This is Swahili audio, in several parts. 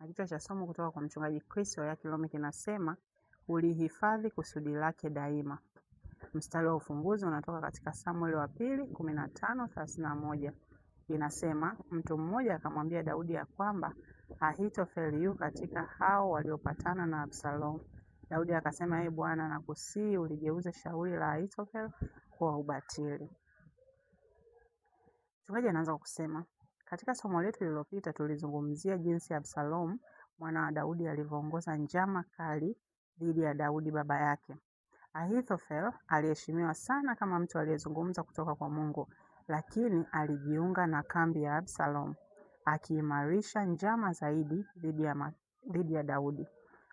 Na kichwa cha somo kutoka kwa mchungaji Chris ya Kilome kinasema ulihifadhi kusudi lake daima. Mstari wa ufunguzi unatoka katika Samueli wa pili 15:31. Inasema mtu mmoja akamwambia Daudi ya kwamba Ahithofeli yu katika hao waliopatana na Absalom. Daudi akasema, Bwana, nakusihi uligeuze shauri la Ahithofeli kwa ubatili. Mchungaji anaanza kusema, katika somo letu lililopita tulizungumzia jinsi Absalom mwana wa Daudi alivyoongoza njama kali dhidi ya Daudi baba yake. Ahithofeli aliheshimiwa sana kama mtu aliyezungumza kutoka kwa Mungu, lakini alijiunga na kambi ya Absalom, akiimarisha njama zaidi dhidi ya Daudi.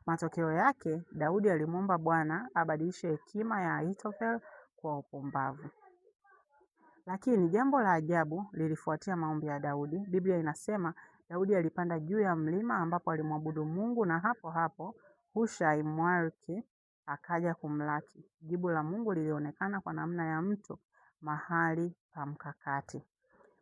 Matokeo yake, Daudi alimwomba Bwana abadilishe hekima ya Ahithofeli kwa upumbavu. Lakini jambo la ajabu lilifuatia maombi ya Daudi. Biblia inasema Daudi alipanda juu ya mlima ambapo alimwabudu Mungu, na hapo hapo Hushai Mwariki akaja kumlaki. Jibu la Mungu lilionekana kwa namna ya mtu mahali pa mkakati.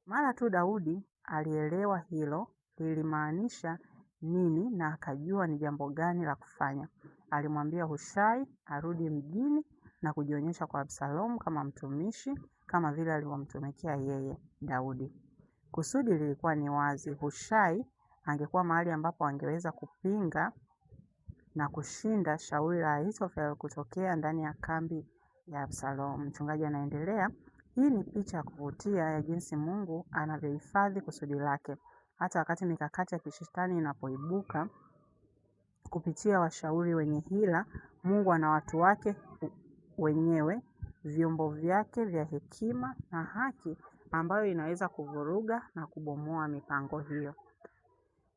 Mara tu Daudi alielewa hilo lilimaanisha nini na akajua ni jambo gani la kufanya. Alimwambia Hushai arudi mjini na kujionyesha kwa Absalom kama mtumishi, kama vile alivyomtumikia yeye Daudi. Kusudi lilikuwa ni wazi. Hushai angekuwa mahali ambapo angeweza kupinga na kushinda shauri la Ahithofeli kutokea ndani ya kambi ya Absalom. Mchungaji anaendelea, hii ni picha ya kuvutia ya jinsi Mungu anavyohifadhi kusudi lake. Hata wakati mikakati ya kishetani inapoibuka kupitia washauri wenye hila, Mungu ana watu wake wenyewe, vyombo vyake vya hekima na haki ambayo inaweza kuvuruga na kubomoa mipango hiyo.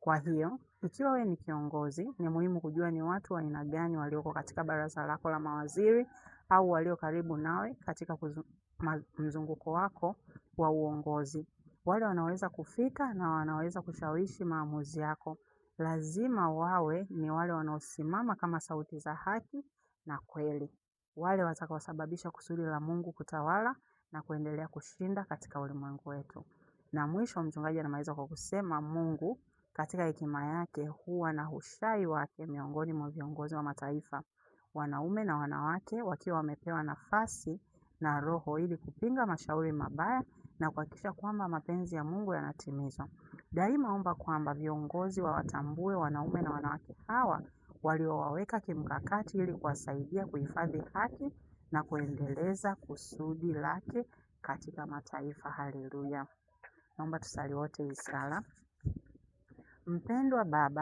Kwa hiyo, ikiwa wewe ni kiongozi, ni muhimu kujua ni watu wa aina gani walioko katika baraza lako la mawaziri au walio karibu nawe katika mzunguko wako wa uongozi. Wale wanaweza kufika na wanaweza kushawishi maamuzi yako. Lazima wawe ni wale wanaosimama kama sauti za haki na kweli. Wale watakaosababisha kusudi la Mungu kutawala na kuendelea kushinda katika ulimwengu wetu. Na mwisho mchungaji anamaliza kwa kusema Mungu katika hekima yake huwa na Hushai wake miongoni mwa viongozi wa mataifa, wanaume na wanawake wakiwa wamepewa nafasi na Roho ili kupinga mashauri mabaya na kuhakikisha kwamba mapenzi ya Mungu yanatimizwa. Daima omba kwamba viongozi wawatambue wanaume na wanawake hawa waliowaweka kimkakati ili kuwasaidia kuhifadhi haki na kuendeleza kusudi lake katika mataifa. Haleluya. Naomba tusali wote hii sala. Mpendwa Baba,